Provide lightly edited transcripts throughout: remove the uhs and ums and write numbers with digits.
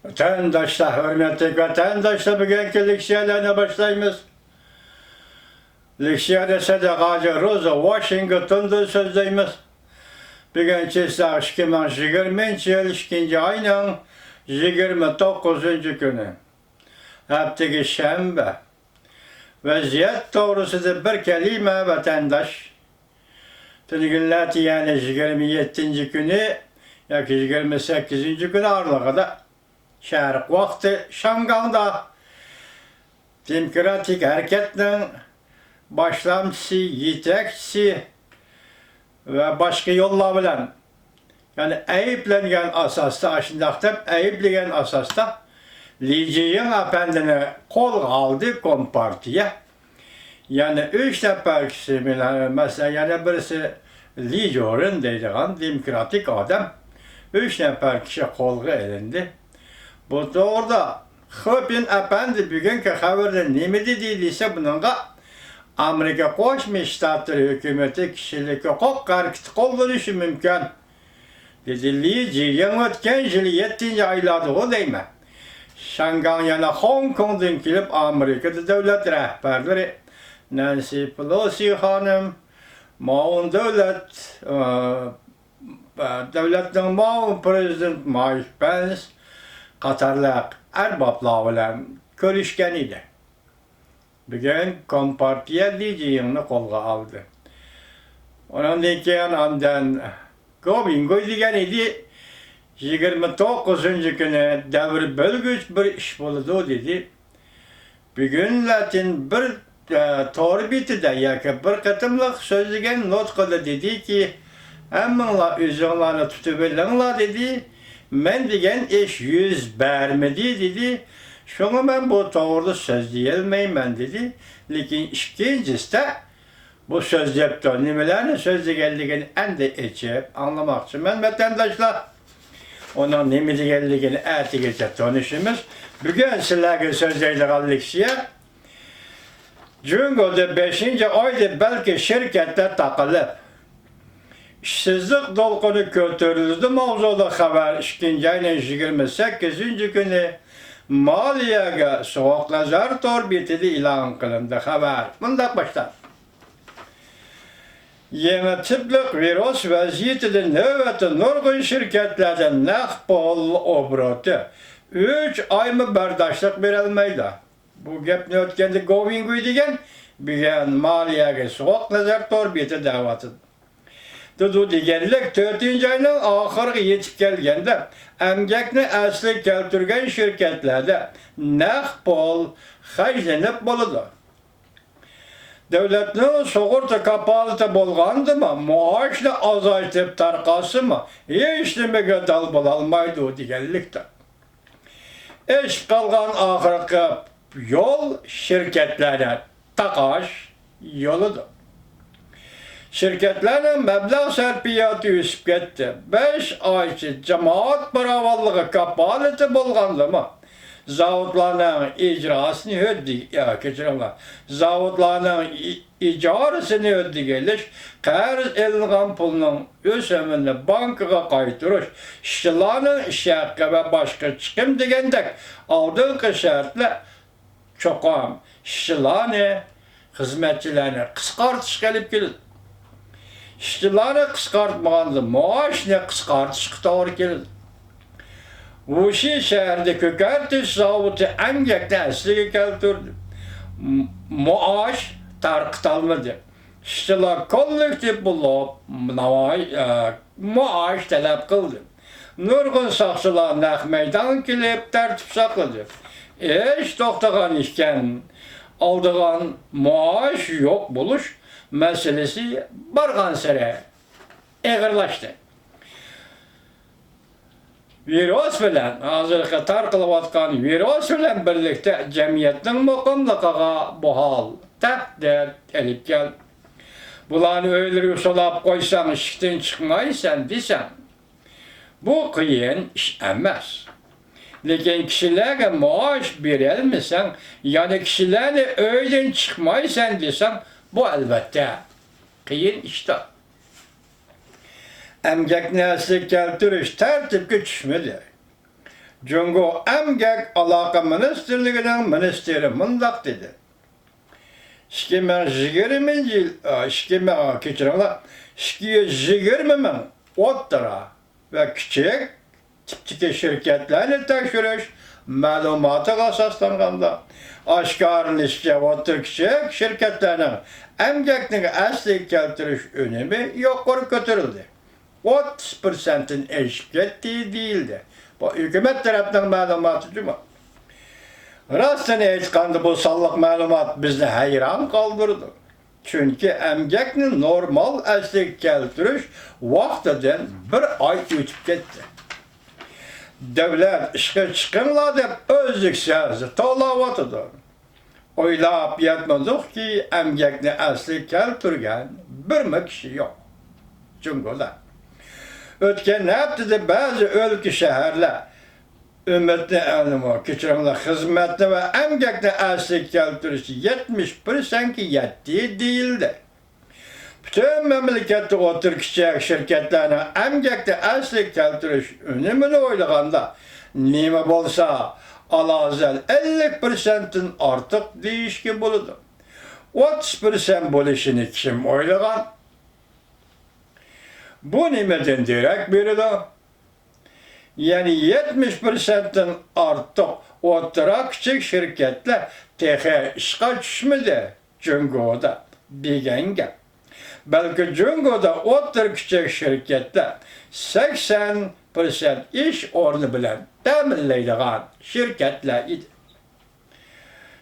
Vatandaşlar, hürmetli vatandaşlar, bugünkü leksiyalarına başlayımız. Leksiyada sadaqacı Rosa Washington'da sözleyimiz. Bugünkü saat 2020 yıl 2. ayının 29. günü. Haftaki Şembe. Vaziyet doğrusudur bir kelime vatandaş. Tınıgıllati yani 27. günü, yakı 28. günü Aralık'ta. Şarkı vakti Şam'da demokratik hareketin başlamçısı, yetekçisi ve başka yollar bilen yani ayıplangan asasta, aşındaqda ayıplangan asasta Lijiyin efendini kol aldı Kompartiya. Yani 3 nefer kişi mesela yani birisi Lijiyor'un dediğin demokratik adam 3 nefer kişi kolga elindi. Bu da orada Hıpin efendi bugünkü haberde ne dediyse bununla Amerika Koşmuş Ştatları hükümeti kişilik hukuk karkıtı kullanışı mümkün. Dedi Lici yeni ötken yılı 7. aylarda o değil mi? Şangay yana Hong Kong'dan gelip Amerika'da devlet rehberleri Nancy Pelosi hanım, Mao'nun devletin Mao'nun prezident Mike Pence Katarlı erbaplar bilen görüşken idi. Bugün Kompartiya Liji'ni kolga aldı. Onun diken ondan Gobingo diyen idi. 29. günü devir bölgüç bir iş buldu dedi. Bugün Latin bir torbiti de yakı bir katımlık sözlügen not kılı dedi ki emminla üzerlerini tutubilirler dedi. Men degen iş yüz vermedi dedi. Şunu ben bu doğru söz diyelmeyim ben dedi. Lakin ikincisi de bu söz yaptı. Nimelerine sözü geldiğini en de içip anlamak için ben vatandaşlar onun nimeti geldiğini eti geçip tanışımız. Bugün sizlerle sözlerle kaldık size. Çünkü 5. ayda belki şirkette takılıp işsizlik dolkunu götürüldü mavzulu haber 2. ayının 28. günü Maliye'ye soğuk nazar torbitili ilan kılındı haber. Bundan başlar. Yeni tiplik virüs vaziyetinin nöbeti nurgun şirketlerden nakbol obrotu 3 ay mı bardaşlık verilmeydi. Bu gepni ötkendi Govingo'yu degen bir Maliye'ye soğuk nazar torbiti davatıdır. Dudu degenlik 4. ayının ahırı yetip gelgende emgekni asli keltürgen şirketlerde nakbol hayzenip boludu. Devletinin soğurta kapalite bolgandı mı, maaşla azaytıp tarkası mı, hiç demege dal bolalmaydı o degenlikte. İş kalgan ahırkı yol şirketlere takaş yoludur. Şirketlerin meblağ serpiyatı üsüp gitti. 5 ay için cemaat baravallığı kapalite bolgandı mı? Zavutlarının icrasını zavutlarının icarısını ödegeliş, qarz elgan pulunun ösümünü bankaya qaytırış, işçilerin işe ve başka çıkım degendek aldığın şartla çoğum işçilerini, hizmetçilerini kıskartış gelip gelir. İşçileri kıskartmağında maaş ne kıskartış doğru gelir. Uşi şehirde kökertiş zavutu emgekte esliği keltürdü. Maaş tarkıtalmadı. İşçiler kollektif bulup maaş talep kıldı. Nurgun sakçılar nak meydan kilip tertip sakladı. İş toktağan işken aldığan maaş yok buluş meselesi bargan sere eğirlaştı. Virüs bilen, hazırlıkta tarqılıvatkan virüs bilen birlikte cemiyetin muqimliqiga bu hal təhdid elip gel. Bularını öldürüp solap koysan, işten çıkmaysan desen, bu kıyın iş emez. Lakin kişilere maaş verilmesen, yani kişilerle öğlen çıkmaysan desen, bu elbette kıyın iştir. Emgek nesli keltürüş tertip güçmüdür. Cungo Emgek Alaka Ministerliğinin ministeri mındak dedi. 2020 yıl, 2020 min otlara ve küçük tipçiki şirketlerle tekşürüş malumatı asaslanğanda aşkarlışça otur küçük şirketlerinin emgekini asli keltiriş önemi yukarı götürüldü. 30%'in eşlik ettiği değildi. Bu hükümet tarafından malumatı cuma. Rastını aytqanda bu salliq malumat bizni hayran kaldırdı. Çünkü emgekni normal asli keltiriş vaqtidan bir ay ötüp ketdi. Devlet işe çıkınla deb özlüksiz talawatıdır. Oylap yetmedik ki emgekni asli keltirgen bir kişi yok. Cungoda. Ötken heptide bazı ülke şehirler ümmetli elimi, küçükler hizmetli ve emgekli asli keltirişi 71% ki yettiği değildi. Bütün memlekette otur küçük şirketlerine emgekli asli keltiriş önemini oylaganda nime bolsa alazel 50%'in artık değişki buludu. 30% buluşunu kim oylagan? Bu nimeden direkt biri de yani 70%'den artık oturak küçük şirketler tehe işgal düşmedi Cungo'da degen gap. Belki Cungo'da oturak küçük şirketler 80% iş ornu bilen teminleydiğen şirketler idi.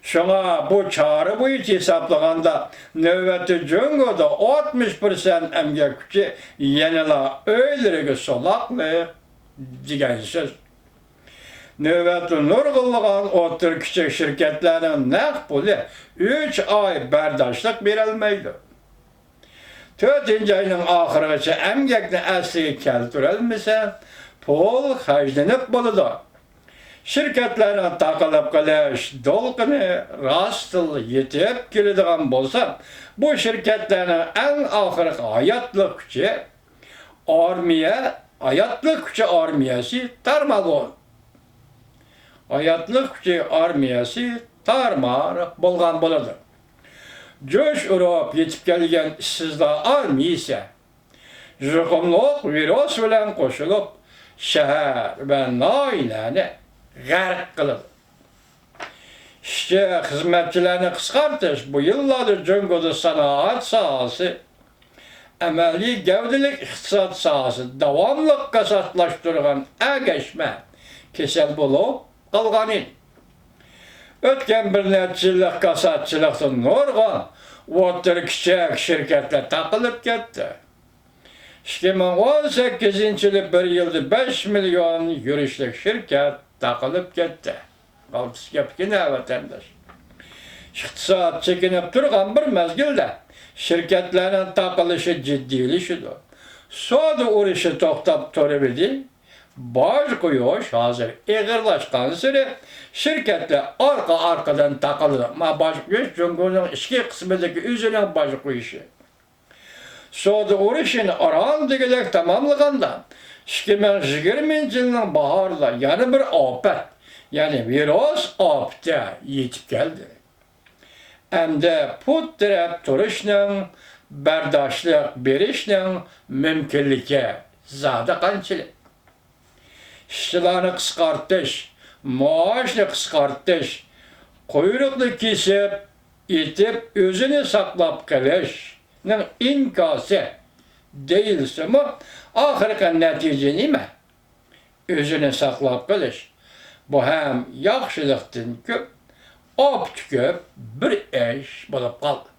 Şuna bu çağrı bu hiç hesaplaganda növbeti Cungo'da 60% emgek gücü yenila öylürüge solaklı degan söz. Növbeti nurgulluğun otur küçük şirketlerinin naq pulu 3 ay berdاشlık verilmeydi. 4. ayının ahırıgacha emgekni asliga keltirilmese pul hajlanıp boludu. Şirketlerin takılıp qilish dolqini rastıl yetip keladigan bolsa, bu şirketlerin en ahırki hayatlık gücü hayatlık gücü armiyasi tarmagon. Hayatlık gücü armiyasi tarmar bolgan boladı. Joş urap yetip kelgen işsizlar armiya ise juqumluq virus bilen qoşulup şehir ve nailani g'arq qiladi. İşçi hizmetçilerini qisqartish bu yıllardır Cungo'da sanoat sahası, amaliy gavdilik iqtisod sahası davamlı kasatlaştırgan ergeçme kesel bulup qalgan edi. Ötken bir neçe yıllık kasatçılıktan nurgan otur küçük şirketler takılıp ketdi. 2018 yılı bir yılda 5 milyon yürüyüşlük şirket takılıp ketdi. Qaltısı gepki ne vatandaş? İqtisad çekinip turgan bir mezgilde şirketlerin takılışı ciddiyleşiyor. Soda uruşu toxtab turabildi. Baş koyuş hazır eğirlaşkan sürü şirketler arkadan takıldı. Ma baş koyuş Cungo'nun iki kısmındaki üzerine baş koyuşu. Soda uruşunu arandıgılar tamamlığında 2020 yılının baharda yani bir afet yani virüs afeti yetip geldi. Hem de put direp turuşunun berdaşlık berişinin mümkünlüğü zada qançılık. İşçilerini qisqartish, maaşını qisqartish, quyruqni kesip, itip, özünü saqlab qilishning inkası değilse mi, ahirki netice nima? Özünü saqlab qilish. Bu hem yaxşılıqdan köp, köp bir iş bolup qaldı.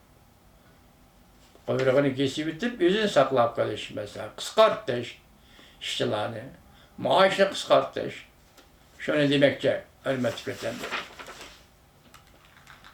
Quyruğunu kesip itip, özünü saqlab qilish mesela, qisqartish işçilerini. Maaşını qisqartish. Şunu demekçe, hürmet tüketendir.